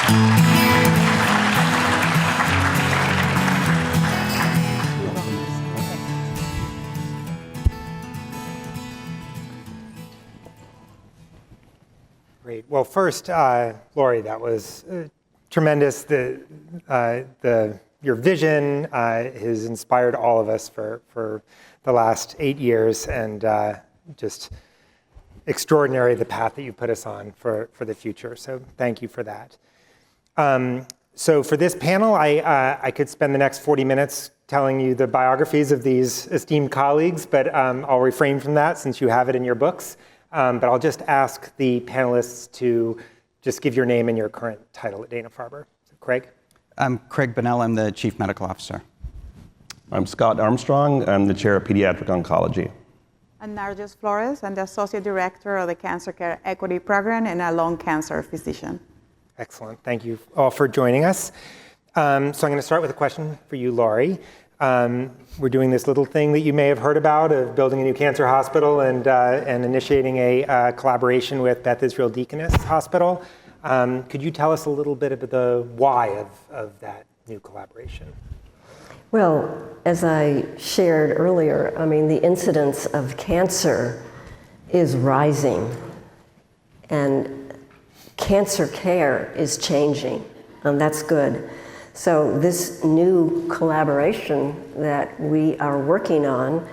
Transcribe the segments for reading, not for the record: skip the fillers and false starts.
Great. Well, first, Laurie, that was tremendous. Your vision has inspired all of us for the last 8 years, and just extraordinary the path that you put us on for the future. So thank you for that. So for this panel, I could spend the next 40 minutes telling you the biographies of these esteemed colleagues, but I'll refrain from that since you have it in your books. But I'll just ask the panelists to just give your name and your current title at Dana-Farber. So Craig? I'm Craig Bunnell. I'm the Chief Medical Officer. I'm Scott Armstrong. I'm the Chair of Pediatric Oncology. I'm Narjust Florez. I'm the Associate Director of the Cancer Care Equity Program and a lung cancer physician. Excellent. Thank you all for joining us. So I'm going to start with a question for you, Laurie. We're doing this little thing that you may have heard about of building a new cancer hospital and initiating a collaboration with Beth Israel Deaconess Hospital. Could you tell us a little bit about the why of that new collaboration? Well, as I shared earlier, I mean, the incidence of cancer is rising, and cancer care is changing, and that's good. So this new collaboration that we are working on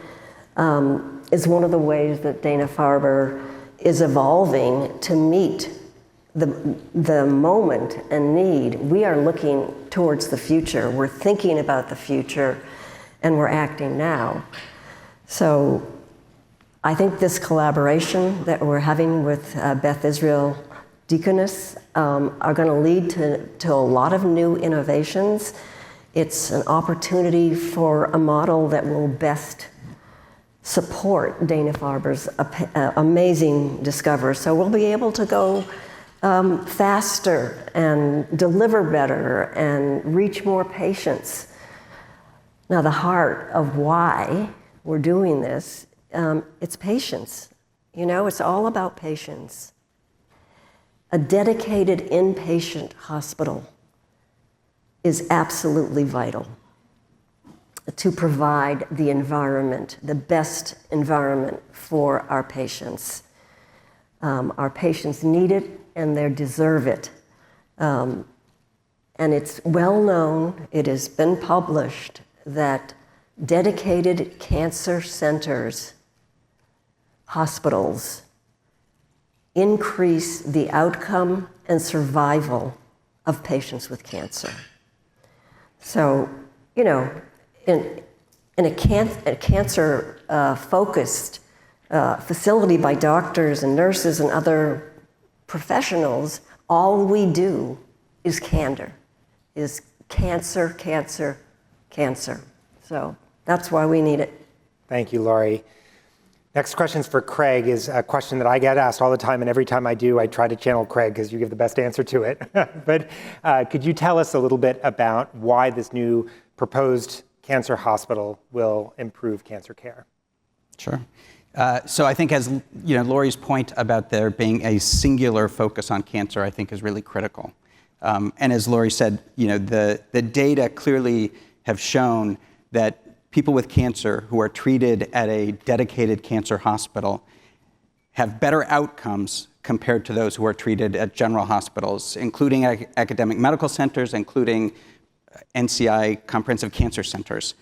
is one of the ways that Dana-Farber is evolving to meet the moment and need. We are looking towards the future. We're thinking about the future, and we're acting now. So I think this collaboration that we're having with Beth Israel Deaconess are going to lead to a lot of new innovations. It's an opportunity for a model that will best support Dana-Farber's amazing discoveries. So we'll be able to go faster and deliver better and reach more patients. Now, the heart of why we're doing this, it's patients. You know, it's all about patients. A dedicated inpatient hospital is absolutely vital to provide the environment, the best environment for our patients. Our patients need it and they deserve it. And it's well known, it has been published, that dedicated cancer centers, hospitals, increase the outcome and survival of patients with cancer. So, you know, in a cancer-focused facility by doctors and nurses and other professionals, all we do is cancer. So that's why we need it. Thank you, Laurie. Next question is for Craig, is a question that I get asked all the time, and every time I do, I try to channel Craig because you give the best answer to it. But could you tell us a little bit about why this new proposed cancer hospital will improve cancer care? Sure. So I think, as you know, Laurie's point about there being a singular focus on cancer, I think is really critical. And as Laurie said, you know, the data clearly have shown that people with cancer who are treated at a dedicated cancer hospital have better outcomes compared to those who are treated at general hospitals, including academic medical centers, including NCI comprehensive cancer centers.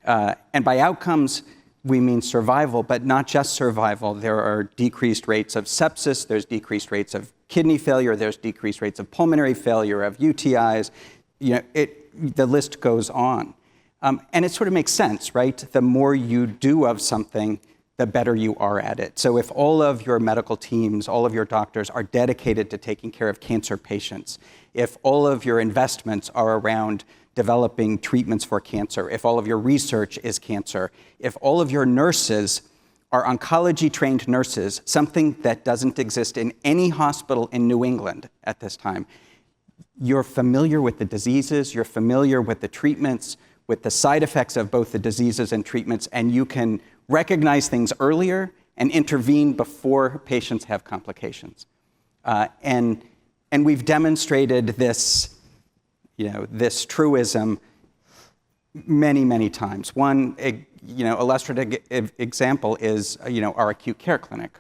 And by outcomes, we mean survival, but not just survival. There are decreased rates of sepsis, there's decreased rates of kidney failure, there's decreased rates of pulmonary failure, of UTIs. You know, the list goes on. And it sort of makes sense, right? The more you do of something, the better you are at it. So if all of your medical teams, all of your doctors are dedicated to taking care of cancer patients, if all of your investments are around developing treatments for cancer, if all of your research is cancer, if all of your nurses are oncology-trained nurses, something that doesn't exist in any hospital in New England at this time, you're familiar with the diseases, you're familiar with the treatments, with the side effects of both the diseases and treatments, and you can recognize things earlier and intervene before patients have complications. And And we've demonstrated this, this truism many, many times. One, illustrative example is, our acute care clinic.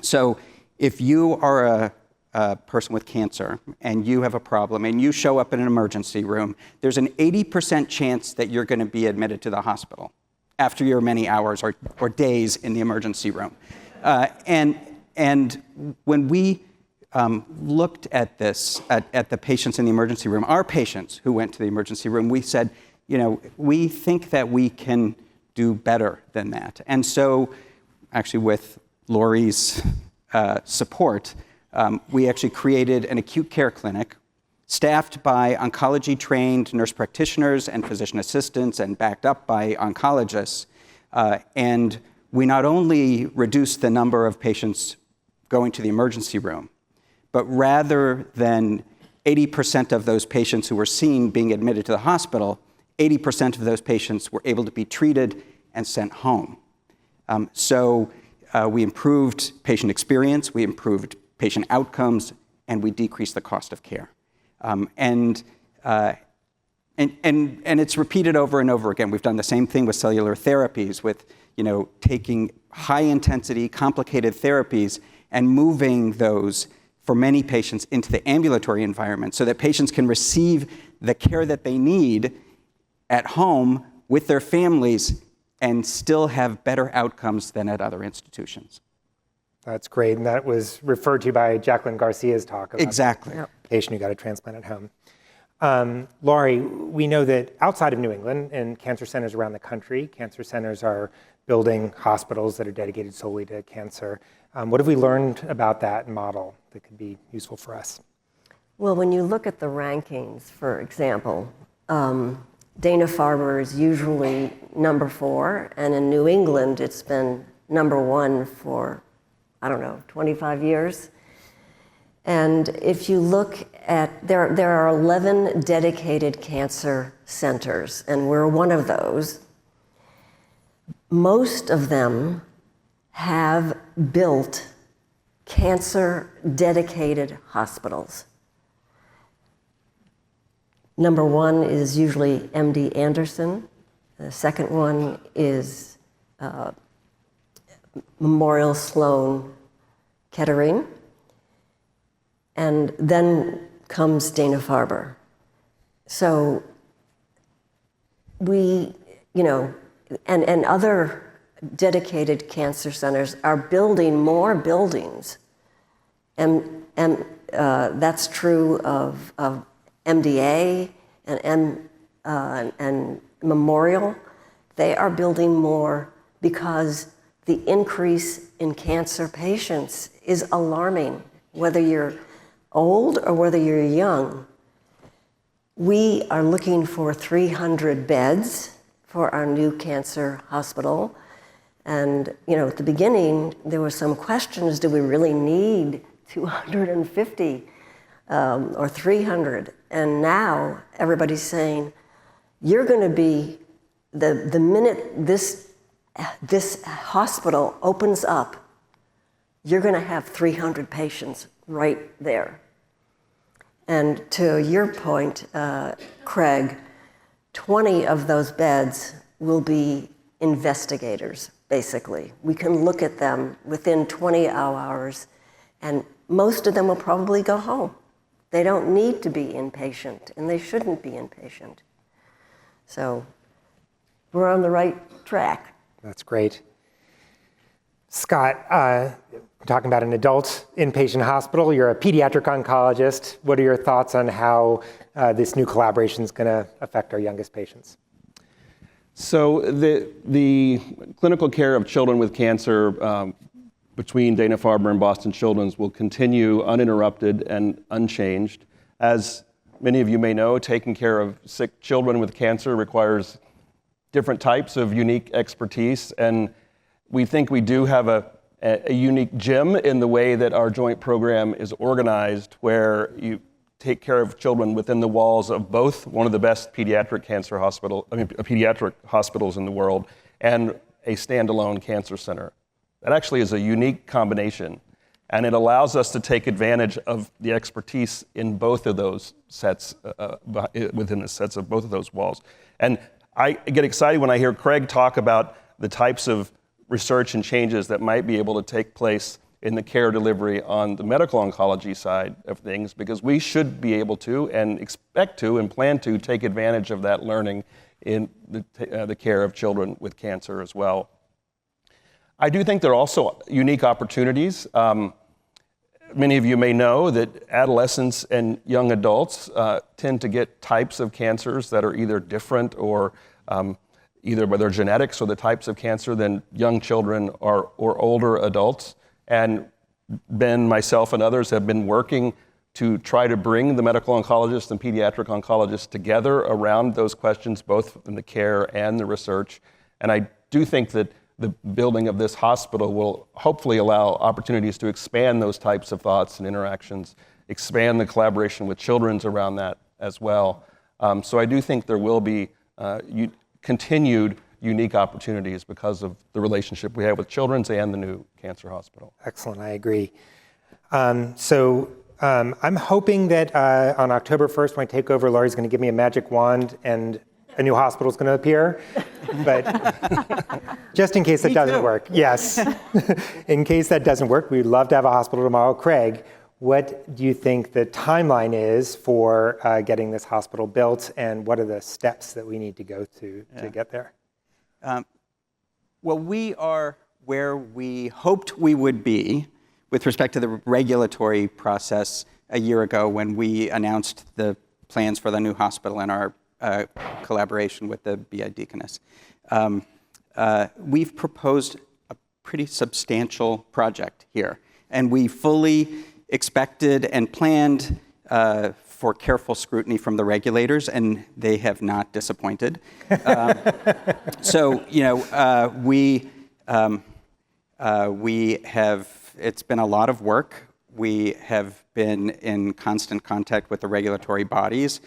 So if you are a person with cancer and you have a problem and you show up in an emergency room, there's an 80% chance that you're going to be admitted to the hospital after your many hours or days in the emergency room. And when we looked at this, at the patients in the emergency room, our patients who went to the emergency room, we said, we think that we can do better than that. And so, actually with Laurie's support, we actually created an acute care clinic staffed by oncology-trained nurse practitioners and physician assistants and backed up by oncologists. And we not only reduced the number of patients going to the emergency room, but rather than 80% of those patients who were seen being admitted to the hospital, 80% of those patients were able to be treated and sent home. So we improved patient experience, we improved patient outcomes, and we decreased the cost of care. And it's repeated over and over again. We've done the same thing with cellular therapies, with taking high-intensity, complicated therapies and moving those for many patients into the ambulatory environment so that patients can receive the care that they need at home with their families and still have better outcomes than at other institutions. That's great, and that was referred to by Jacqueline Garcia's talk about Exactly. the patient who got a transplant at home. Laurie, we know that outside of New England and cancer centers around the country, cancer centers are building hospitals that are dedicated solely to cancer. What have we learned about that model that could be useful for us? Well, when you look at the rankings, for example, Dana-Farber is usually number 4, and in New England, it's been number 1 for, 25 years. And if you look at, there are 11 dedicated cancer centers, and we're one of those. Most of them have built cancer-dedicated hospitals. Number 1 is usually MD Anderson. The second one is Memorial Sloan Kettering. And then comes Dana-Farber. So we, and other dedicated cancer centers are building more buildings. And that's true of MDA and Memorial. They are building more because the increase in cancer patients is alarming, whether you're old or whether you're young. We are looking for 300 beds for our new cancer hospital. And, at the beginning, there were some questions, do we really need 250 or 300? And now everybody's saying, you're going to be, the minute this hospital opens up, you're going to have 300 patients right there. And to your point, Craig, 20 of those beds will be investigators, basically. We can look at them within 20 hours, and most of them will probably go home. They don't need to be inpatient, and they shouldn't be inpatient. So we're on the right track. That's great. Scott, talking about an adult inpatient hospital, you're a pediatric oncologist. What are your thoughts on how this new collaboration is going to affect our youngest patients? So the clinical care of children with cancer between Dana-Farber and Boston Children's will continue uninterrupted and unchanged. As many of you may know, taking care of sick children with cancer requires different types of unique expertise, and we think we do have a unique gem in the way that our joint program is organized, where you take care of children within the walls of both one of the best pediatric hospitals in the world and a standalone cancer center. That actually is a unique combination. And it allows us to take advantage of the expertise in both of those sets, within the sets of both of those walls. And I get excited when I hear Craig talk about the types of research and changes that might be able to take place in the care delivery on the medical oncology side of things, because we should be able to and expect to and plan to take advantage of that learning in the care of children with cancer as well. I do think there are also unique opportunities. Many of you may know that adolescents and young adults tend to get types of cancers that are either different or either by their genetics or the types of cancer than young children or older adults. And Ben, myself, and others have been working to try to bring the medical oncologists and pediatric oncologists together around those questions, both in the care and the research. And I do think that the building of this hospital will hopefully allow opportunities to expand those types of thoughts and interactions, expand the collaboration with children's around that as well. So I do think there will be continued unique opportunities because of the relationship we have with children's and the new cancer hospital. Excellent, I agree. I'm hoping that on October 1st, when I take over, Laurie's going to give me a magic wand and a new hospital is going to appear. But just in case that doesn't work, yes. In case that doesn't work, we'd love to have a hospital tomorrow. Craig, what do you think the timeline is for getting this hospital built, and what are the steps that we need to go to get there? Well, we are where we hoped we would be with respect to the regulatory process a year ago when we announced the plans for the new hospital and our collaboration with the BI Deaconess. We've proposed a pretty substantial project here, and we fully expected and planned for careful scrutiny from the regulators, and they have not disappointed. So, we have, it's been a lot of work. We have been in constant contact with the regulatory bodies.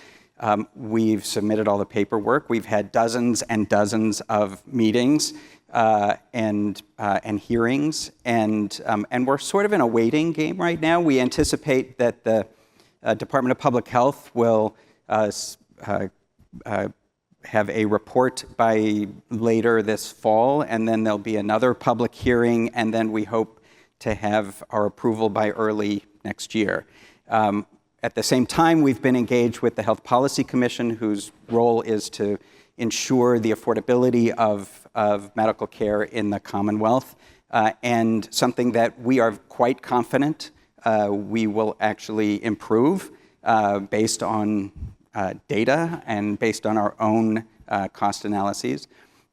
We've submitted all the paperwork. We've had dozens and dozens of meetings and hearings, and we're sort of in a waiting game right now. We anticipate that the Department of Public Health will have a report by later this fall, and then there'll be another public hearing, and then we hope to have our approval by early next year. At the same time, we've been engaged with the Health Policy Commission, whose role is to ensure the affordability of medical care in the Commonwealth, and something that we are quite confident we will actually improve based on data and based on our own cost analyses.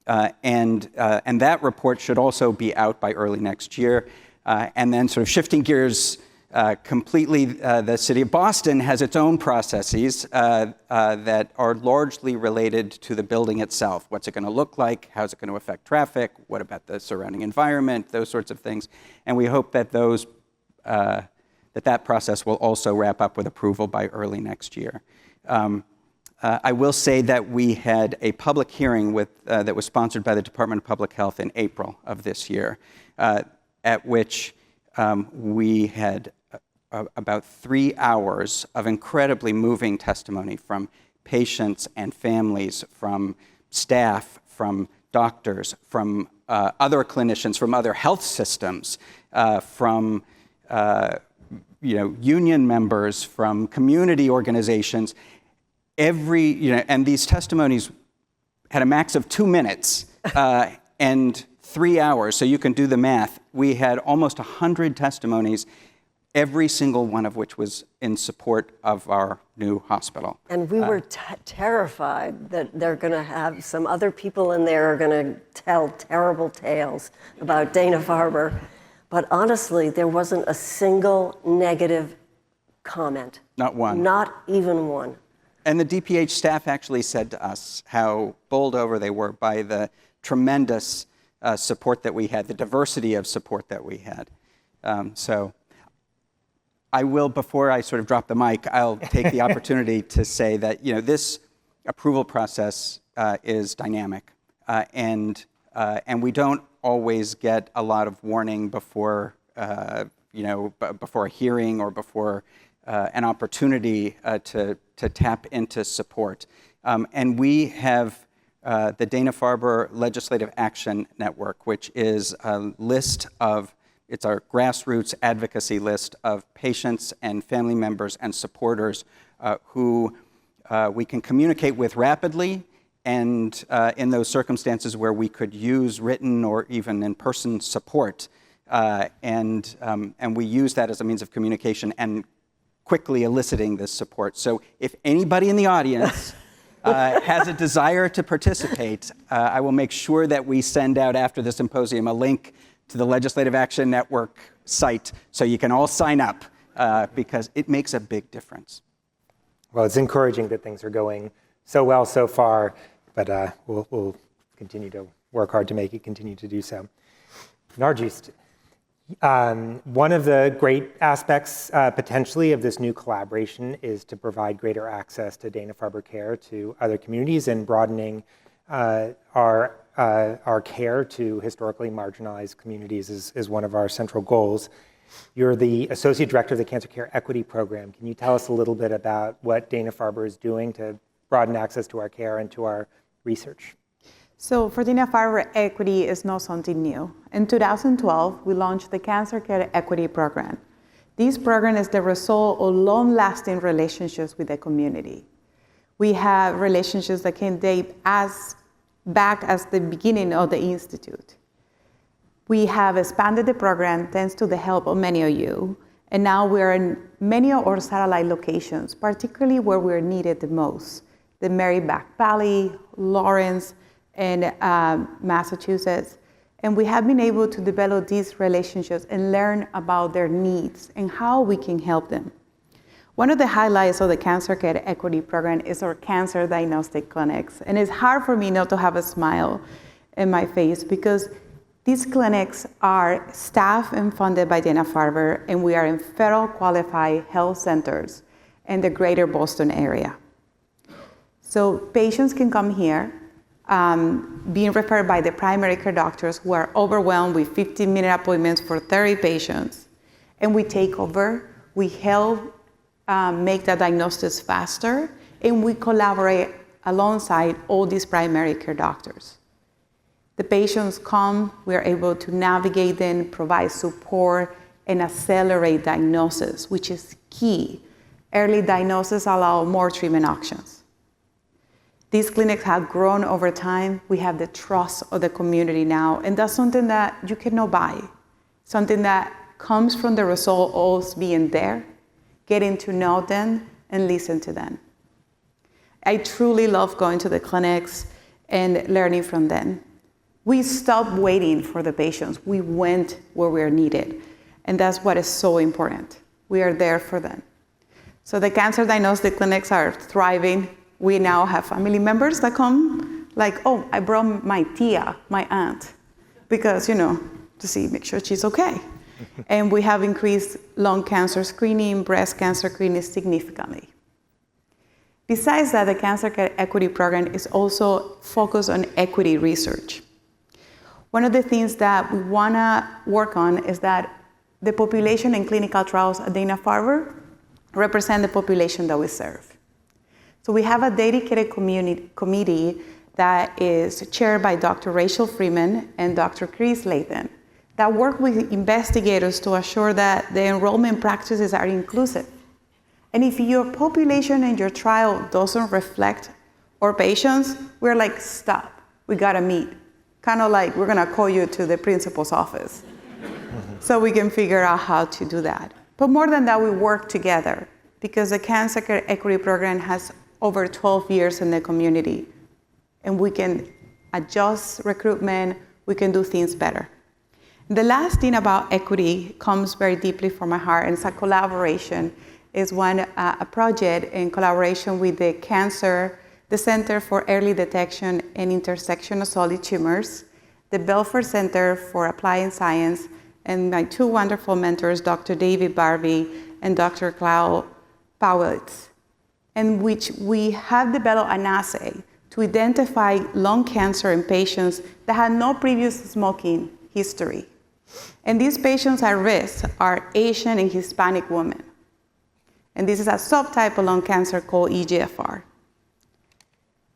And that report should also be out by early next year. And then sort of shifting gears completely, the city of Boston has its own processes that are largely related to the building itself. What's it going to look like? How's it going to affect traffic? What about the surrounding environment? Those sorts of things. And we hope that those that process will also wrap up with approval by early next year. I will say that we had a public hearing that was sponsored by the Department of Public Health in April of this year, at which we had about 3 hours of incredibly moving testimony from patients and families, from staff, from doctors, from other clinicians, from other health systems, from union members, from community organizations. And these testimonies had a max of 2 minutes and 3 hours, so you can do the math. We had almost 100 testimonies, every single one of which was in support of our new hospital. And we were terrified that they're going to have some other people in there are going to tell terrible tales about Dana-Farber. But honestly, there wasn't a single negative comment. Not one. Not even one. And the DPH staff actually said to us how bowled over they were by the tremendous support that we had, the diversity of support that we had. So I will, before I sort of drop the mic, I'll take the opportunity to say that this approval process is dynamic, and we don't always get a lot of warning before before a hearing or before an opportunity to tap into support. And we have the Dana-Farber Legislative Action Network, which is a list of, it's our grassroots advocacy list of patients and family members and supporters who we can communicate with rapidly, and in those circumstances where we could use written or even in-person support. And we use that as a means of communication and quickly eliciting this support. So if anybody in the audience has a desire to participate, I will make sure that we send out after the symposium a link to the Legislative Action Network site so you can all sign up because it makes a big difference. Well, it's encouraging that things are going so well so far, but we'll continue to work hard to make it continue to do so. Narjust, one of the great aspects potentially of this new collaboration is to provide greater access to Dana-Farber care to other communities and broadening our care to historically marginalized communities is one of our central goals. You're the Associate Director of the Cancer Care Equity Program. Can you tell us a little bit about what Dana-Farber is doing to broaden access to our care and to our research? So for Dana-Farber, equity is not something new. In 2012, we launched the Cancer Care Equity Program. This program is the result of long-lasting relationships with the community. We have relationships that can date as back as the beginning of the Institute. We have expanded the program thanks to the help of many of you, and now we're in many of our satellite locations, particularly where we're needed the most, the Maryback Valley, Lawrence, and Massachusetts. And we have been able to develop these relationships and learn about their needs and how we can help them. One of the highlights of the Cancer Care Equity Program is our cancer diagnostic clinics. And it's hard for me not to have a smile in my face because these clinics are staffed and funded by Dana-Farber, and we are in federal qualified health centers in the greater Boston area. So patients can come here, being referred by the primary care doctors who are overwhelmed with 15-minute appointments for 30 patients. And we take over, we help make the diagnosis faster, and we collaborate alongside all these primary care doctors. The patients come, we're able to navigate them, provide support, and accelerate diagnosis, which is key. Early diagnosis allows more treatment options. These clinics have grown over time. We have the trust of the community now, and that's something that you cannot buy, something that comes from the result of us being there, getting to know them, and listen to them. I truly love going to the clinics and learning from them. We stopped waiting for the patients. We went where we are needed, and that's what is so important. We are there for them. So the cancer diagnostic clinics are thriving. We now have family members that come, like, oh, I brought my tia, my aunt, because, to make sure she's okay. And we have increased lung cancer screening, breast cancer screening significantly. Besides that, the Cancer Care Equity Program is also focused on equity research. One of the things that we want to work on is that the population in clinical trials at Dana-Farber represent the population that we serve. So we have a dedicated committee that is chaired by Dr. Rachel Freeman and Dr. Chris Lathan that work with investigators to assure that the enrollment practices are inclusive. And if your population in your trial doesn't reflect our patients, we're like, stop, we gotta meet. Kind of like we're gonna call you to the principal's office so we can figure out how to do that. But more than that, we work together because the Cancer Care Equity Program has over 12 years in the community, and we can adjust recruitment, we can do things better. The last thing about equity comes very deeply from my heart, and it's a collaboration. It's a project in collaboration with the Center for Early Detection and Intersection of Solid Tumors, the Belfer Center for Applied Science, and my two wonderful mentors, Dr. David Barbie and Dr. Cloud Powitz, in which we have developed an assay to identify lung cancer in patients that had no previous smoking history. And these patients at risk are Asian and Hispanic women. And this is a subtype of lung cancer called EGFR.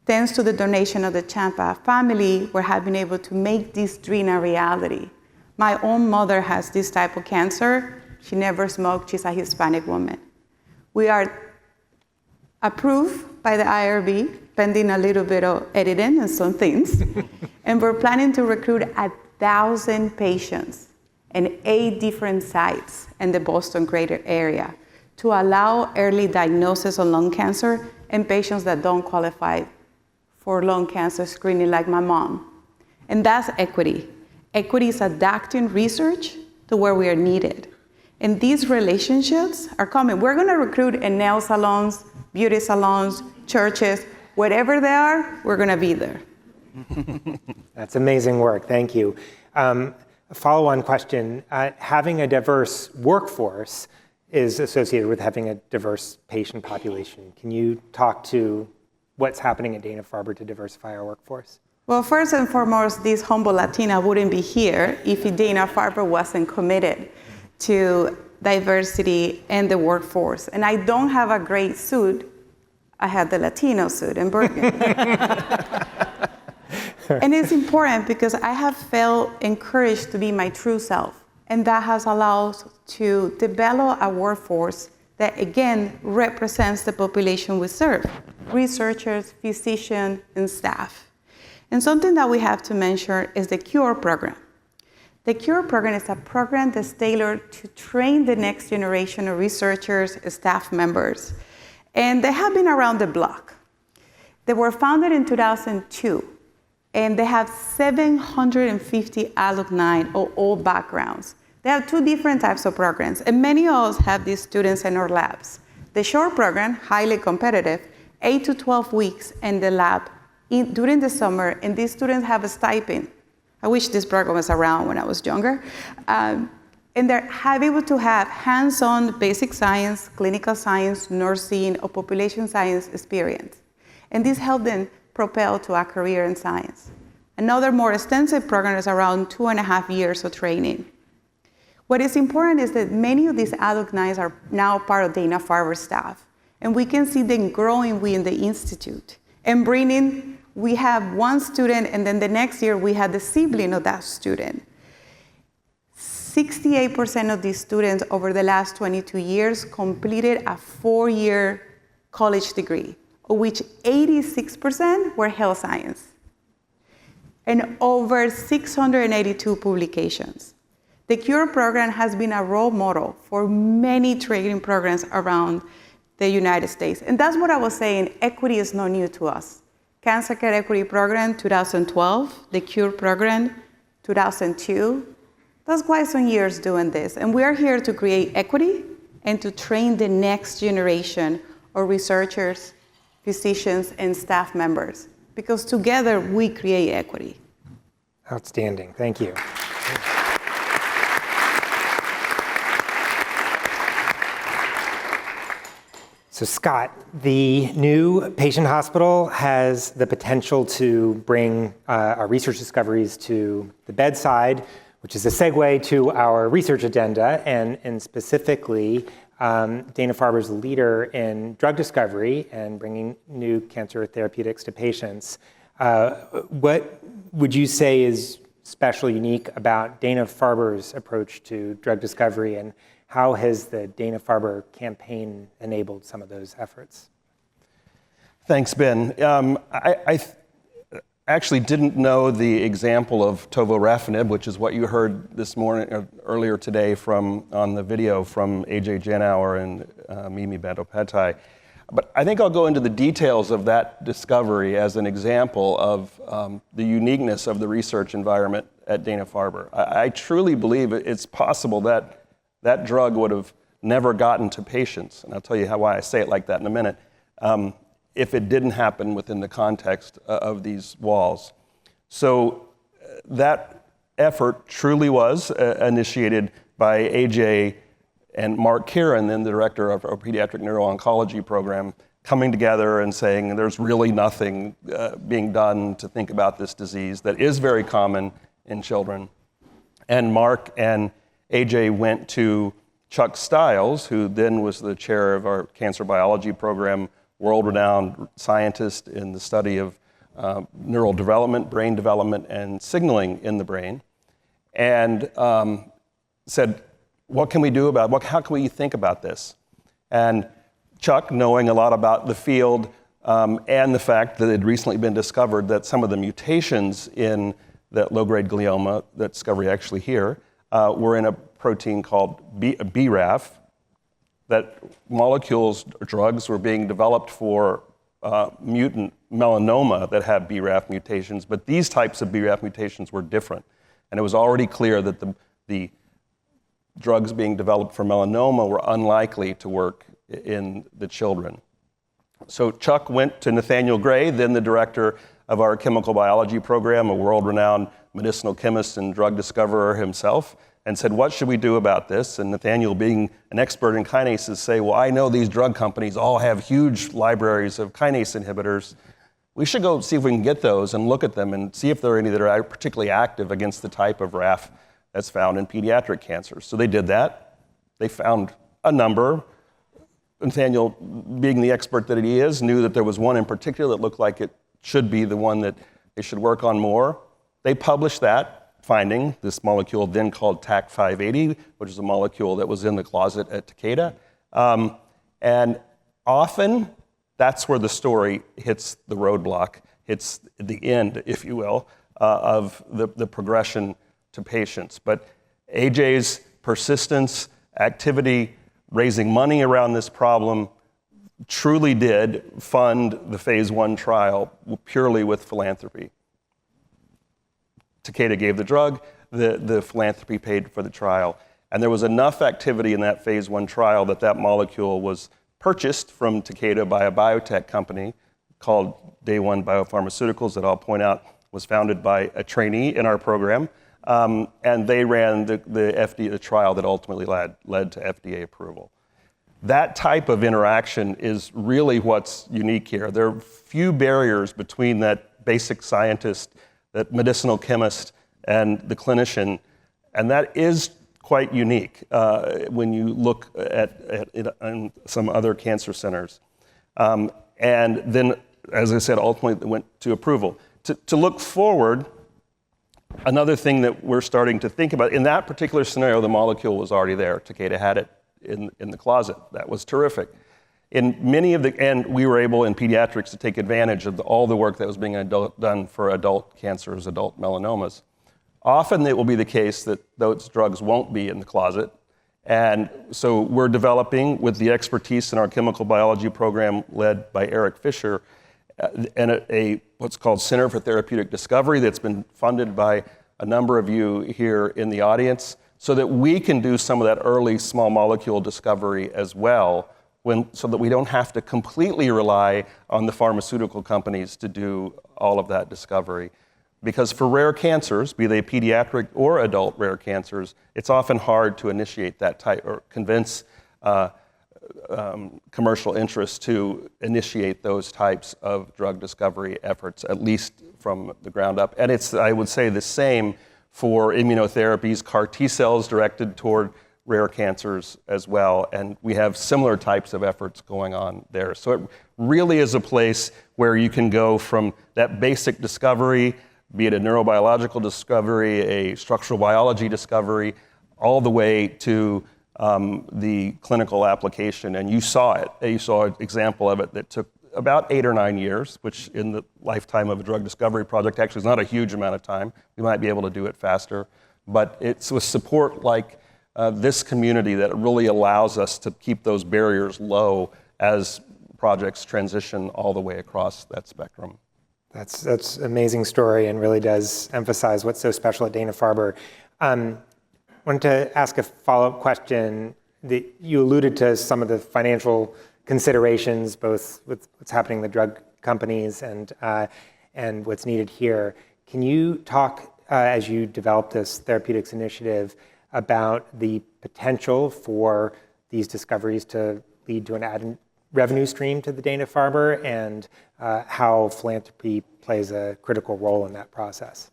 Thanks to the donation of the Champa family, we have been able to make this dream a reality. My own mother has this type of cancer. She never smoked. She's a Hispanic woman. We are approved by the IRB, pending a little bit of editing and some things. And we're planning to recruit 1,000 patients in 8 different sites in the Boston greater area to allow early diagnosis of lung cancer in patients that don't qualify for lung cancer screening like my mom. And that's equity. Equity is adapting research to where we are needed. And these relationships are coming. We're going to recruit in nail salons, beauty salons, churches, wherever they are, we're going to be there. That's amazing work. Thank you. A follow-on question. Having a diverse workforce is associated with having a diverse patient population. Can you talk to what's happening at Dana-Farber to diversify our workforce? Well, first and foremost, this humble Latina wouldn't be here if Dana-Farber wasn't committed to diversity in the workforce. And I don't have a great suit. I have the Latino suit in burgundy. And it's important because I have felt encouraged to be my true self. And that has allowed us to develop a workforce that, again, represents the population we serve: researchers, physicians, and staff. And something that we have to mention is the CURE program. The CURE program is a program that's tailored to train the next generation of researchers and staff members. And they have been around the block. They were founded in 2002, and they have 750 alumni of all backgrounds. They have 2 different types of programs, and many of us have these students in our labs. The short program, highly competitive, 8 to 12 weeks in the lab during the summer, and these students have a stipend. I wish this program was around when I was younger. And they're able to have hands-on basic science, clinical science, nursing, or population science experience. And this helped them propel to a career in science. Another more extensive program is around 2.5 years of training. What is important is that many of these alumni are now part of Dana-Farber staff, and we can see them growing within the institute and bringing. We have one student, and then the next year we had the sibling of that student. 68% of these students over the last 22 years completed a 4-year college degree, of which 86% were health science, and over 682 publications. The CURE program has been a role model for many training programs around the United States. And that's what I was saying, equity is not new to us. Cancer Care Equity Program, 2012, the CURE program, 2002. That's quite some years doing this. And we are here to create equity and to train the next generation of researchers, physicians, and staff members, because together we create equity. Outstanding. Thank you. So Scott, the new patient hospital has the potential to bring our research discoveries to the bedside, which is a segue to our research agenda, and specifically Dana-Farber's leader in drug discovery and bringing new cancer therapeutics to patients. What would you say is special, unique about Dana-Farber's approach to drug discovery, and how has the Dana-Farber campaign enabled some of those efforts? Thanks, Ben. I actually didn't know the example of tovorafenib, which is what you heard this morning, or earlier today on the video from AJ Janauer and Mimi Bandopattai. But I think I'll go into the details of that discovery as an example of the uniqueness of the research environment at Dana-Farber. I truly believe it's possible that that drug would have never gotten to patients, and I'll tell you why I say it like that in a minute, if it didn't happen within the context of these walls. So that effort truly was initiated by AJ and Mark Kieran, then the director of our Pediatric Neuro-Oncology program, coming together and saying there's really nothing being done to think about this disease that is very common in children. And Mark and AJ went to Chuck Stiles, who then was the chair of our cancer biology program, world-renowned scientist in the study of neural development, brain development, and signaling in the brain, and said, what can we do about it? How can we think about this? And Chuck, knowing a lot about the field and the fact that it had recently been discovered that some of the mutations in that low-grade glioma, that discovery actually here, were in a protein called BRAF, that molecules or drugs were being developed for mutant melanoma that have BRAF mutations, but these types of BRAF mutations were different. And it was already clear that the drugs being developed for melanoma were unlikely to work in the children. So Chuck went to Nathaniel Gray, then the director of our chemical biology program, a world-renowned medicinal chemist and drug discoverer himself, and said, what should we do about this? And Nathaniel, being an expert in kinases, say, well, I know these drug companies all have huge libraries of kinase inhibitors. We should go see if we can get those and look at them and see if there are any that are particularly active against the type of RAF that's found in pediatric cancers. So they did that. They found a number. Nathaniel, being the expert that he is, knew that there was one in particular that looked like it should be the one that they should work on more. They published that finding, this molecule then called TAC580, which is a molecule that was in the closet at Takeda. And often, that's where the story hits the roadblock, hits the end, if you will, of the progression to patients. But AJ's persistence, activity, raising money around this problem truly did fund the phase 1 trial purely with philanthropy. Takeda gave the drug, the philanthropy paid for the trial. And there was enough activity in that phase 1 trial that molecule was purchased from Takeda by a biotech company called Day One Biopharmaceuticals, that I'll point out was founded by a trainee in our program. And they ran the trial that ultimately led to FDA approval. That type of interaction is really what's unique here. There are few barriers between that basic scientist, that medicinal chemist, and the clinician, and that is quite unique when you look at it in some other cancer centers. And then, as I said, ultimately went to approval. To look forward, another thing that we're starting to think about, in that particular scenario, the molecule was already there. Takeda had it in the closet. That was terrific. In many of and we were able in pediatrics to take advantage of all the work that was being done for adult cancers, adult melanomas. Often it will be the case that those drugs won't be in the closet. And so we're developing, with the expertise in our chemical biology program led by Eric Fisher, and what's called Center for Therapeutic Discovery that's been funded by a number of you here in the audience, so that we can do some of that early small molecule discovery as well, so that we don't have to completely rely on the pharmaceutical companies to do all of that discovery. Because for rare cancers, be they pediatric or adult rare cancers, it's often hard to initiate that type or convince commercial interests to initiate those types of drug discovery efforts, at least from the ground up. And it's, I would say, the same for immunotherapies, CAR T cells directed toward rare cancers as well. And we have similar types of efforts going on there. So it really is a place where you can go from that basic discovery, be it a neurobiological discovery, a structural biology discovery, all the way to the clinical application. And you saw it. You saw an example of it that took about 8 or 9 years, which in the lifetime of a drug discovery project actually is not a huge amount of time. We might be able to do it faster. But it's with support like this community that really allows us to keep those barriers low as projects transition all the way across that spectrum. That's an amazing story and really does emphasize what's so special at Dana-Farber. I wanted to ask a follow-up question. You alluded to some of the financial considerations, both with what's happening in the drug companies and what's needed here. Can you talk, as you develop this therapeutics initiative, about the potential for these discoveries to lead to an added revenue stream to the Dana-Farber, and how philanthropy plays a critical role in that process?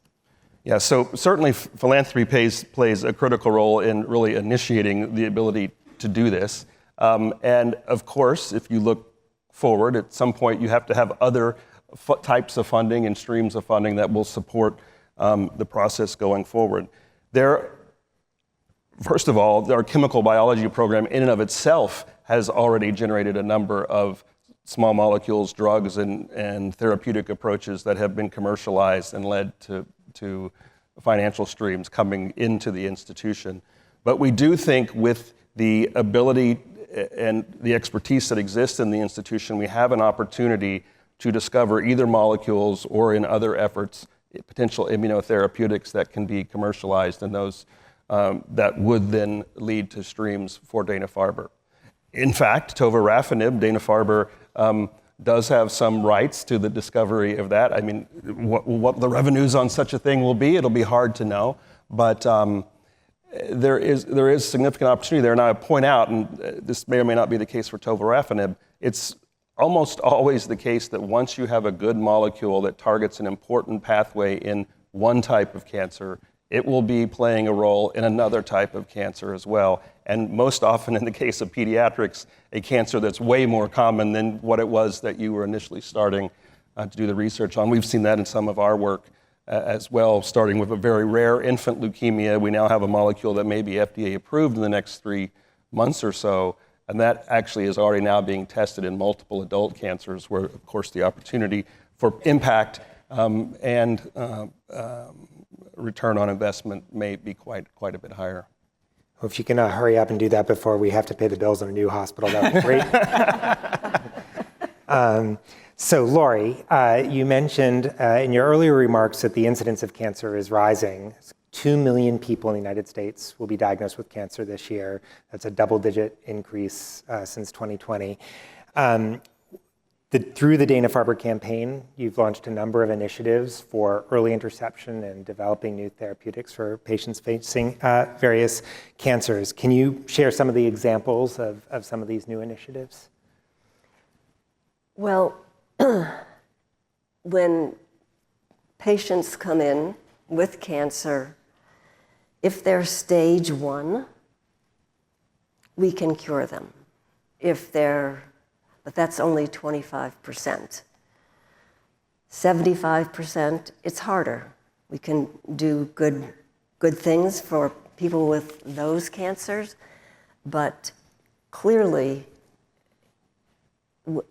Yeah, so certainly philanthropy plays a critical role in really initiating the ability to do this. And of course, if you look forward, at some point you have to have other types of funding and streams of funding that will support the process going forward. First of all, our chemical biology program in and of itself has already generated a number of small molecules, drugs, and therapeutic approaches that have been commercialized and led to financial streams coming into the institution. But we do think with the ability and the expertise that exists in the institution, we have an opportunity to discover either molecules or in other efforts, potential immunotherapeutics that can be commercialized and those that would then lead to streams for Dana-Farber. In fact, tovorafenib, Dana-Farber does have some rights to the discovery of that. I mean, what the revenues on such a thing will be, it'll be hard to know, but there is significant opportunity there. And I point out, and this may or may not be the case for tovorafenib, it's almost always the case that once you have a good molecule that targets an important pathway in one type of cancer, it will be playing a role in another type of cancer as well. And most often in the case of pediatrics, a cancer that's way more common than what it was that you were initially starting to do the research on. We've seen that in some of our work as well, starting with a very rare infant leukemia. We now have a molecule that may be FDA approved in the next 3 months or so, and that actually is already now being tested in multiple adult cancers where, of course, the opportunity for impact and return on investment may be quite a bit higher. Well, if you can hurry up and do that before we have to pay the bills on a new hospital, that would be great. So Laurie, you mentioned in your earlier remarks that the incidence of cancer is rising. 2 million people in the United States will be diagnosed with cancer this year. That's a double-digit increase since 2020. Through the Dana-Farber campaign, you've launched a number of initiatives for early interception and developing new therapeutics for patients facing various cancers. Can you share some of the examples of some of these new initiatives? Well, when patients come in with cancer, if they're stage 1, we can cure them. But that's only 25%. 75%, it's harder. We can do good things for people with those cancers, but clearly,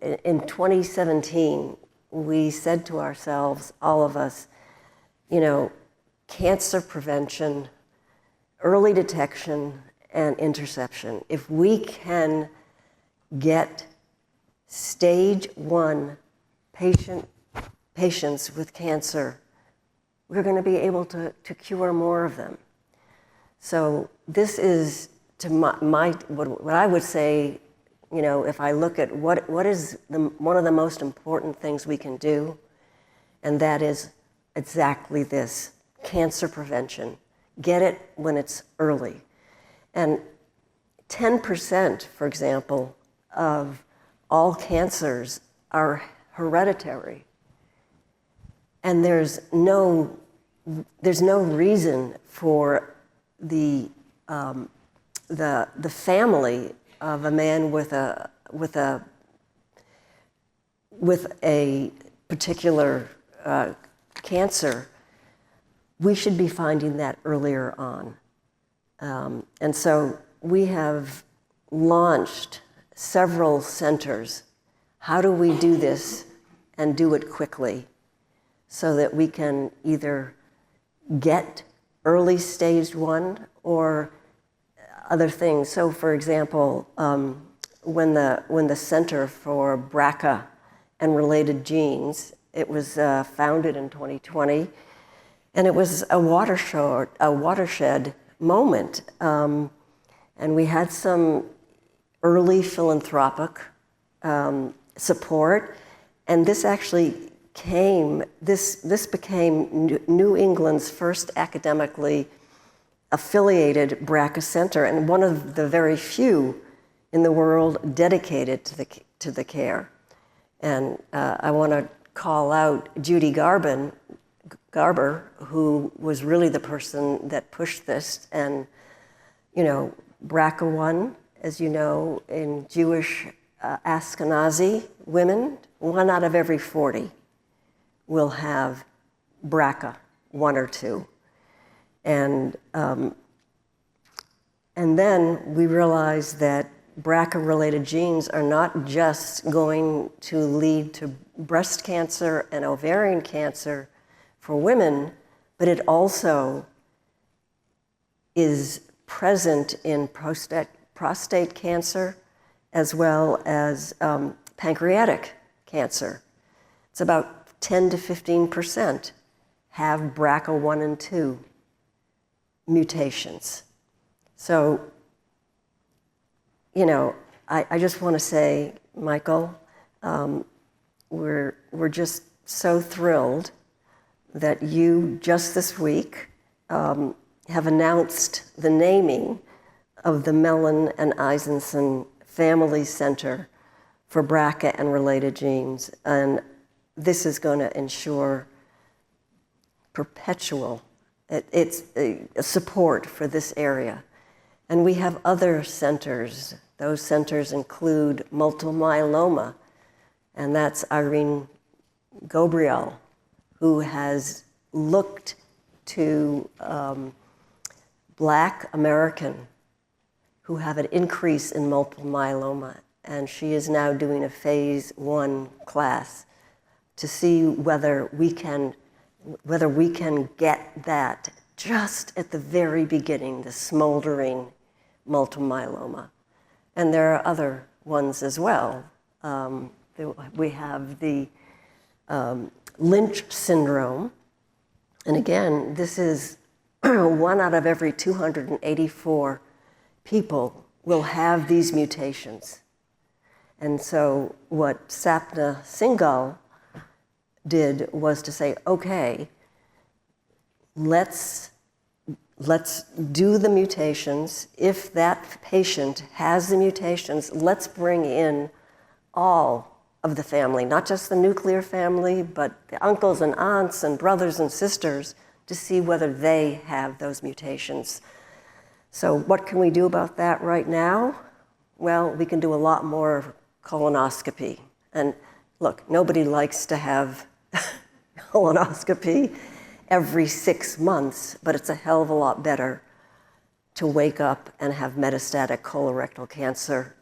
in 2017, we said to ourselves, all of us, cancer prevention, early detection, and interception. If we can get stage 1 patients with cancer, we're going to be able to cure more of them. So this is, to what I would say, if I look at what is one of the most important things we can do, and that is exactly this, cancer prevention. Get it when it's early. And 10%, for example, of all cancers are hereditary. And there's no reason for the family of a man with a particular cancer. We should be finding that earlier on. And so we have launched several centers. How do we do this and do it quickly so that we can either get early stage 1 or other things? So for example, when the Center for BRCA and Related Genes, it was founded in 2020, and it was a watershed moment. And we had some early philanthropic support, and this actually this became New England's first academically affiliated BRCA center, and one of the very few in the world dedicated to the care. And I want to call out Judy Garvin, Garber, who was really the person that pushed this. And, BRCA1, as you know, in Jewish Ashkenazi women, 1 out of every 40 will have BRCA, 1 or 2. And then we realized that BRCA-related genes are not just going to lead to breast cancer and ovarian cancer for women, but it also is present in prostate cancer as well as pancreatic cancer. It's about 10 to 15% have BRCA1 and 2 mutations. So, I just want to say, Michael, we're just so thrilled that you just this week have announced the naming of the Mellon and Eisenson Family Center for BRCA and related genes. And this is going to ensure perpetual support for this area. And we have other centers. Those centers include multiple myeloma, and that's Irene Gabriel, who has looked to Black American who have an increase in multiple myeloma, and she is now doing a phase 1 class to see whether we can get that just at the very beginning, the smoldering multiple myeloma. And there are other ones as well. We have the Lynch syndrome. And again, this is 1 out of every 284 people will have these mutations. And so what Sapna Singhal did was to say, okay, let's do the mutations. If that patient has the mutations, let's bring in all of the family, not just the nuclear family, but the uncles and aunts and brothers and sisters, to see whether they have those mutations. So what can we do about that right now? Well, we can do a lot more colonoscopy. And look, nobody likes to have colonoscopy every 6 months, but it's a hell of a lot better to wake up and have metastatic colorectal cancer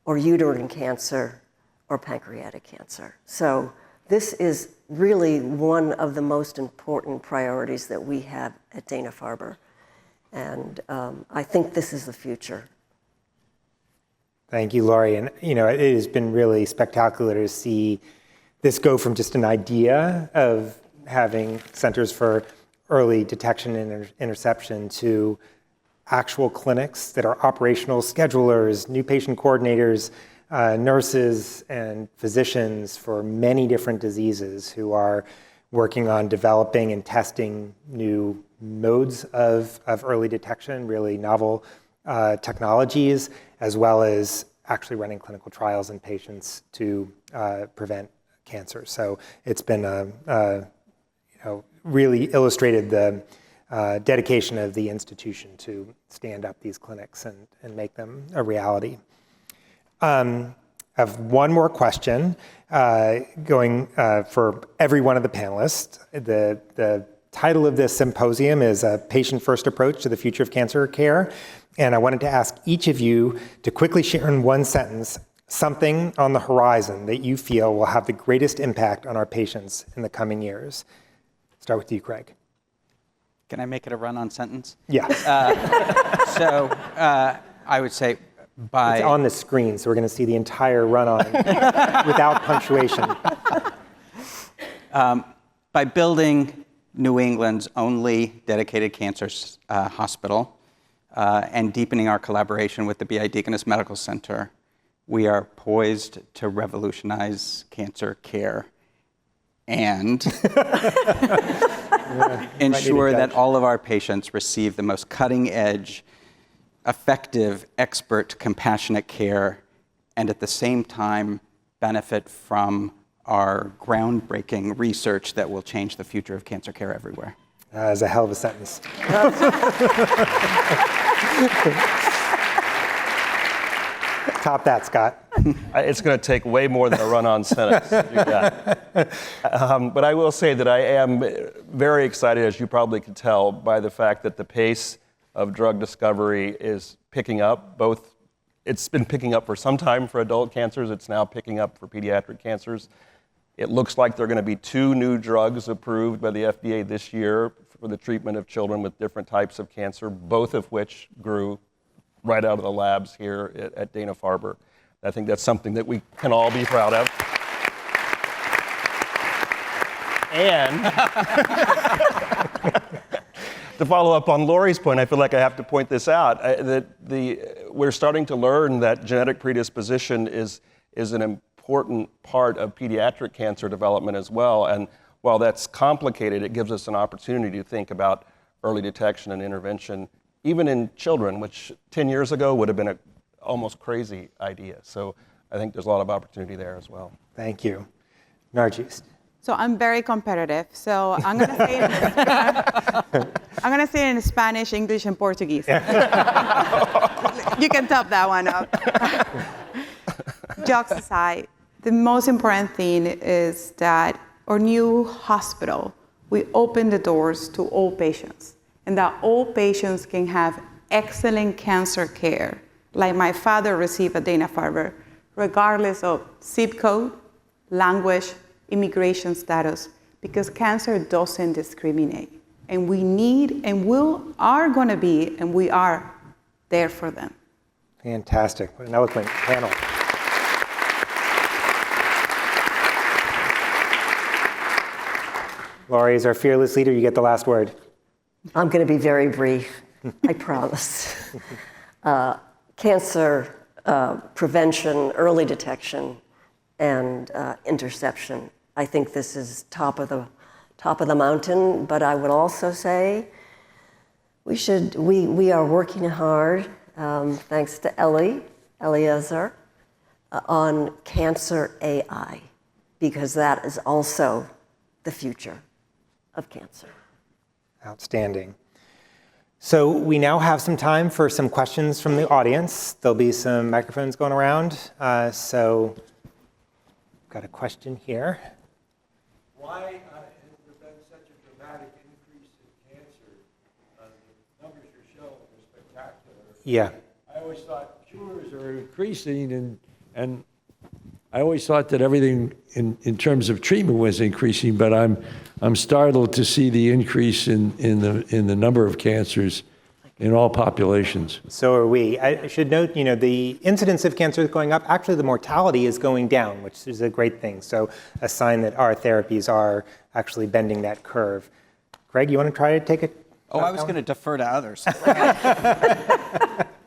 or uterine cancer or pancreatic cancer. So this is really one of the most important priorities that we have at Dana-Farber. And I think this is the future. Thank you, Laurie. And it has been really spectacular to see this go from just an idea of having centers for early detection and interception to actual clinics that are operational schedulers, new patient coordinators, nurses and physicians for many different diseases who are working on developing and testing new modes of early detection, really novel technologies, as well as actually running clinical trials in patients to prevent cancer. So it's been really illustrated the dedication of the institution to stand up these clinics and make them a reality. I have one more question going for every one of the panelists. The title of this symposium is a patient-first approach to the future of cancer care. And I wanted to ask each of you to quickly share in one sentence something on the horizon that you feel will have the greatest impact on our patients in the coming years. Start with you, Craig. Can I make it a run-on sentence? Yeah. So I would say It's on the screen, so we're going to see the entire run-on without punctuation. By building New England's only dedicated cancer hospital and deepening our collaboration with the B.I. Deaconess Medical Center, we are poised to revolutionize cancer care and ensure that all of our patients receive the most cutting-edge, effective, expert, compassionate care, and at the same time benefit from are groundbreaking research that will change the future of cancer care everywhere. That is a hell of a sentence. Top that, Scott. It's going to take way more than a run-on sentence to do that. But I will say that I am very excited, as you probably could tell, by the fact that the pace of drug discovery is picking up. It's been picking up for some time for adult cancers. It's now picking up for pediatric cancers. It looks like there are going to be 2 new drugs approved by the FDA this year for the treatment of children with different types of cancer, both of which grew right out of the labs here at Dana-Farber. I think that's something that we can all be proud of. And to follow up on Laurie's point, I feel like I have to point this out, we're starting to learn that genetic predisposition is an important part of pediatric cancer development as well. And while that's complicated, it gives us an opportunity to think about early detection and intervention, even in children, which 10 years ago would have been an almost crazy idea. So I think there's a lot of opportunity there as well. Thank you. Narjust. So I'm very competitive. So I'm going to say it in Spanish, English, and Portuguese. You can top that one up. Jokes aside, the most important thing is that our new hospital, we open the doors to all patients, and that all patients can have excellent cancer care, like my father received at Dana-Farber, regardless of zip code, language, immigration status, because cancer doesn't discriminate. And we need, and are going to be, and we are there for them. Fantastic. What an eloquent panel. Laurie, as our fearless leader, you get the last word. I'm going to be very brief, I promise. Cancer prevention, early detection, and interception. I think this is top of the mountain, but I would also say we are working hard, thanks to Eliezer, on cancer AI, because that is also the future of cancer. Outstanding. So we now have some time for some questions from the audience. There'll be some microphones going around. So got a question here. Why has there been such a dramatic increase in cancer? The numbers you're showing are spectacular. Yeah. I always thought cures are increasing, and I always thought that everything in terms of treatment was increasing, but I'm startled to see the increase in the number of cancers in all populations. So are we. I should note, the incidence of cancer is going up. Actually, the mortality is going down, which is a great thing. So a sign that our therapies are actually bending that curve. Greg, you want to try to take it? Oh, I was going to defer to others.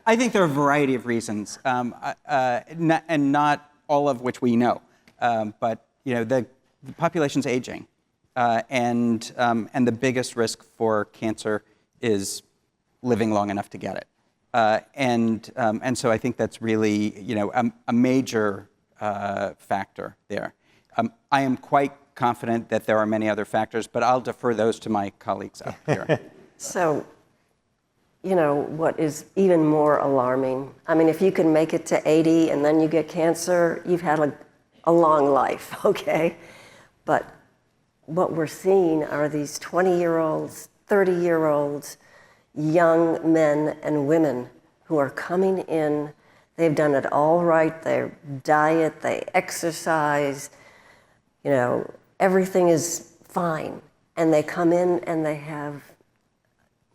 I think there are a variety of reasons, and not all of which we know. But the population's aging, and the biggest risk for cancer is living long enough to get it. And so I think that's really a major factor there. I am quite confident that there are many other factors, but I'll defer those to my colleagues up here. So, what is even more alarming, I mean, if you can make it to 80 and then you get cancer, you've had a long life, okay? But what we're seeing are these 20-year-olds, 30-year-olds, young men and women who are coming in. They've done it all right. They diet, they exercise, everything is fine. And they come in and they have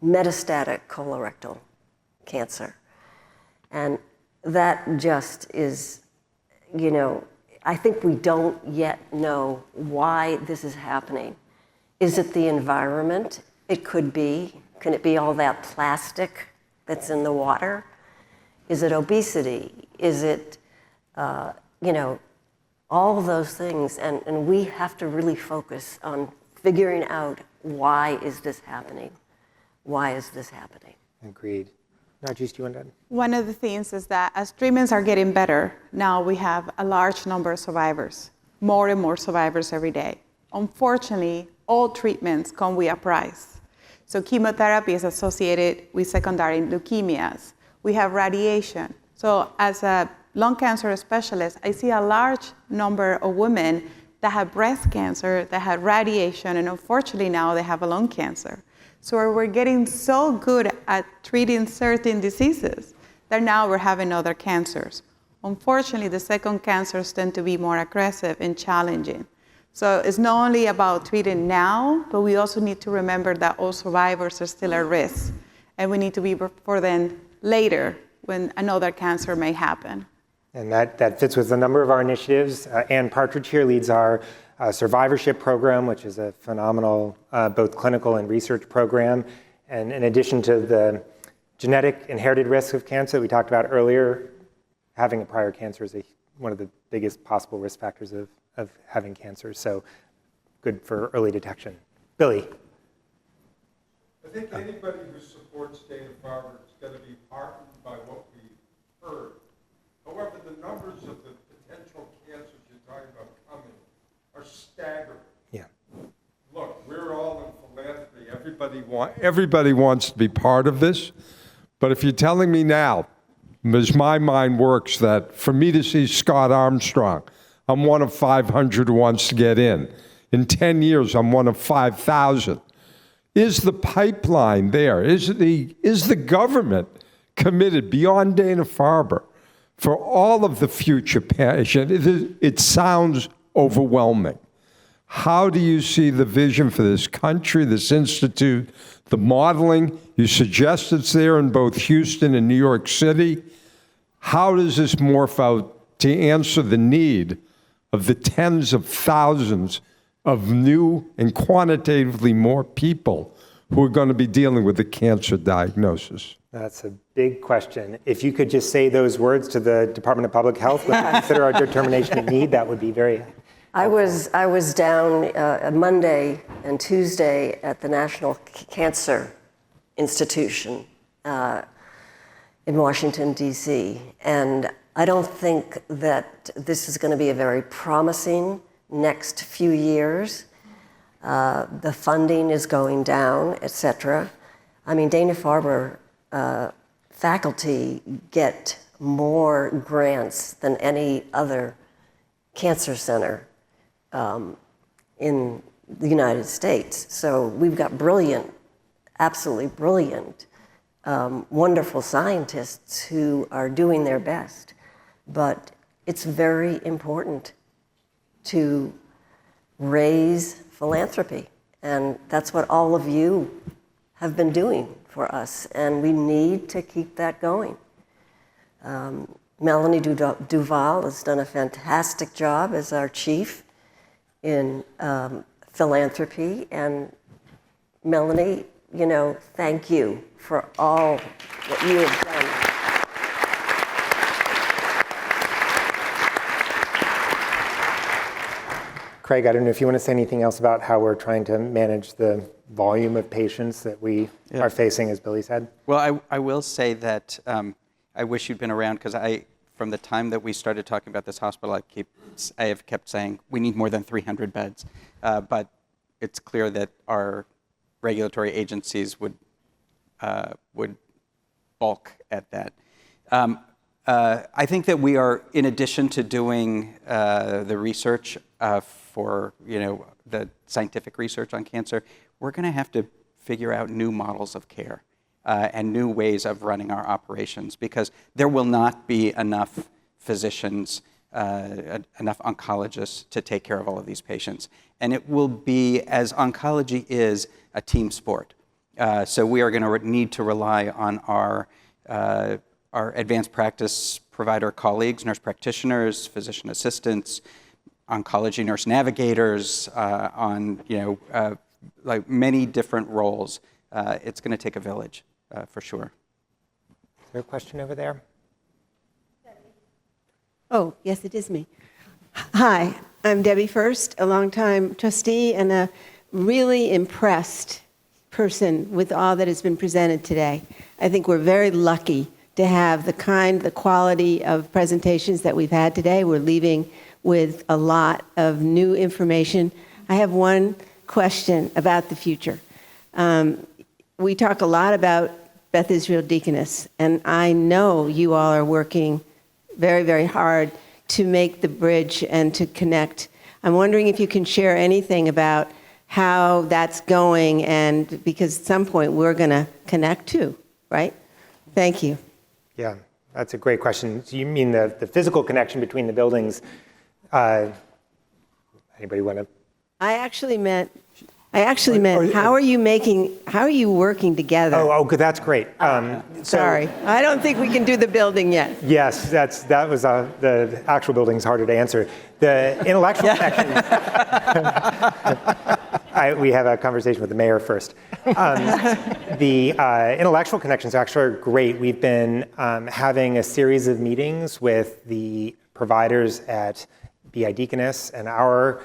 metastatic colorectal cancer. And that just is, I think we don't yet know why this is happening. Is it the environment? It could be. Can it be all that plastic that's in the water? Is it obesity? Is it, all those things? And we have to really focus on figuring out, why is this happening? Why is this happening? Agreed. Narjust, do you want to? One of the things is that as treatments are getting better, now we have a large number of survivors. more and more survivors every day. Unfortunately, all treatments come with a price. So chemotherapy is associated with secondary leukemias. We have radiation. So as a lung cancer specialist, I see a large number of women that have breast cancer, that have radiation, and unfortunately now they have a lung cancer. So we're getting so good at treating certain diseases that now we're having other cancers. Unfortunately, the second cancers tend to be more aggressive and challenging. So it's not only about treating now, but we also need to remember that all survivors are still at risk, and we need to be for them later when another cancer may happen. And that fits with a number of our initiatives. Ann Partridge here leads our survivorship program, which is a phenomenal both clinical and research program. And in addition to the genetic inherited risk of cancer that we talked about earlier, having a prior cancer is one of the biggest possible risk factors of having cancer. So good for early detection. Billy. I think anybody who supports Dana-Farber is going to be heartened by what we've heard. However, the numbers of the potential cancers you're talking about coming are staggering. Yeah. Look, we're all in philanthropy. Everybody wants to be part of this. But if you're telling me now, as my mind works, that for me to see Scott Armstrong, I'm one of 500 who wants to get in. In 10 years, I'm one of 5,000. Is the pipeline there? Is the government committed beyond Dana-Farber for all of the future patients? It sounds overwhelming. How do you see the vision for this country, this institute, the modeling? You suggest it's there in both Houston and New York City. How does this morph out to answer the need of the tens of thousands of new and quantitatively more people who are going to be dealing with the cancer diagnosis? That's a big question. If you could just say those words to the Department of Public Health, when we consider our determination of need, that would be very helpful. I was down Monday and Tuesday at the National Cancer Institution in Washington, D.C., and I don't think that this is going to be a very promising next few years. The funding is going down, et cetera. I mean, Dana-Farber faculty get more grants than any other cancer center in the United States. So we've got brilliant, absolutely brilliant, wonderful scientists who are doing their best. But it's very important to raise philanthropy. And that's what all of you have been doing for us. And we need to keep that going. Melanie Duval has done a fantastic job as our chief in philanthropy. And Melanie, you know, thank you for all that you have done. Craig, I don't know if you want to say anything else about how we're trying to manage the volume of patients that we are facing, as Billy said. Well, I will say that I wish you'd been around, because from the time that we started talking about this hospital, I have kept saying we need more than 300 beds. But it's clear that our regulatory agencies would balk at that. I think that we are, in addition to doing the research for the scientific research on cancer, we're going to have to figure out new models of care and new ways of running our operations, because there will not be enough physicians, enough oncologists to take care of all of these patients. And it will be, as oncology is, a team sport. So we are going to need to rely on our advanced practice provider colleagues, nurse practitioners, physician assistants, oncology nurse navigators, on like many different roles. It's going to take a village, for sure. Is there a question over there? Oh, yes, it is me. Hi, I'm Debbie First, a longtime trustee and a really impressed person with all that has been presented today. I think we're very lucky to have the quality of presentations that we've had today. We're leaving with a lot of new information. I have one question about the future. We talk a lot about Beth Israel Deaconess, and I know you all are working very, very hard to make the bridge and to connect. I'm wondering if you can share anything about how that's going, and because at some point we're going to connect too, right? Thank you. Yeah, that's a great question. So you mean the physical connection between the buildings? Anybody want to? I actually meant how are you working together? Oh, good. That's great. Sorry, I don't think we can do the building yet. Yes, that was the actual building's harder to answer. The intellectual connection. We have a conversation with the mayor first. The intellectual connections actually are great. We've been having a series of meetings with the providers at BI Deaconess and our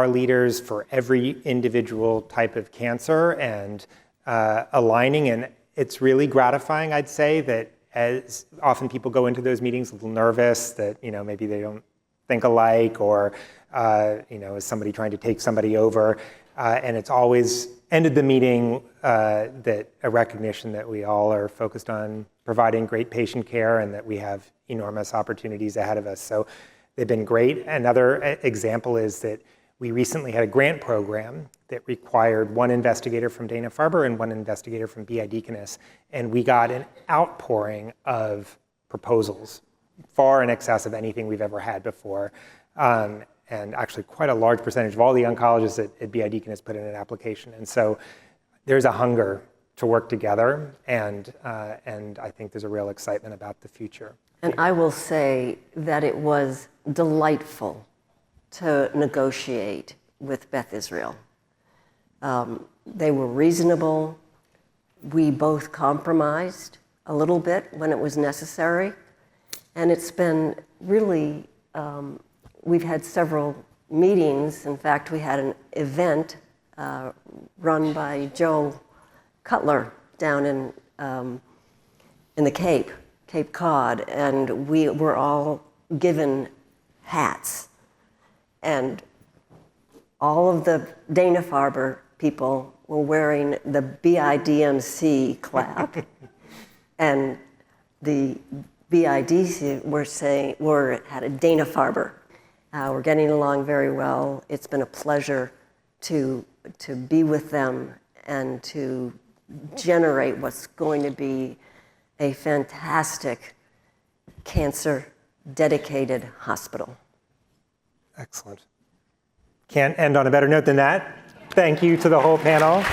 leaders for every individual type of cancer and aligning. And it's really gratifying, I'd say, that as often people go into those meetings a little nervous that, maybe they don't think alike or, is somebody trying to take somebody over. And it's always ended the meeting that a recognition that we all are focused on providing great patient care and that we have enormous opportunities ahead of us. So they've been great. Another example is that we recently had a grant program that required one investigator from Dana-Farber and one investigator from BI Deaconess. And we got an outpouring of proposals, far in excess of anything we've ever had before. And actually quite a large percentage of all the oncologists at BI Deaconess put in an application. And so there's a hunger to work together, and I think there's a real excitement about the future. And I will say that it was delightful to negotiate with Beth Israel. They were reasonable. We both compromised a little bit when it was necessary. And it's been really, we've had several meetings. In fact, we had an event run by Joe Cutler down in the Cape Cod, and we were all given hats. And all of the Dana-Farber people were wearing the BIDMC clap, and the BIDC had a Dana-Farber. We're getting along very well. It's been a pleasure to be with them and to generate what's going to be a fantastic cancer-dedicated hospital. Excellent. Can't end on a better note than that. Thank you to the whole panel.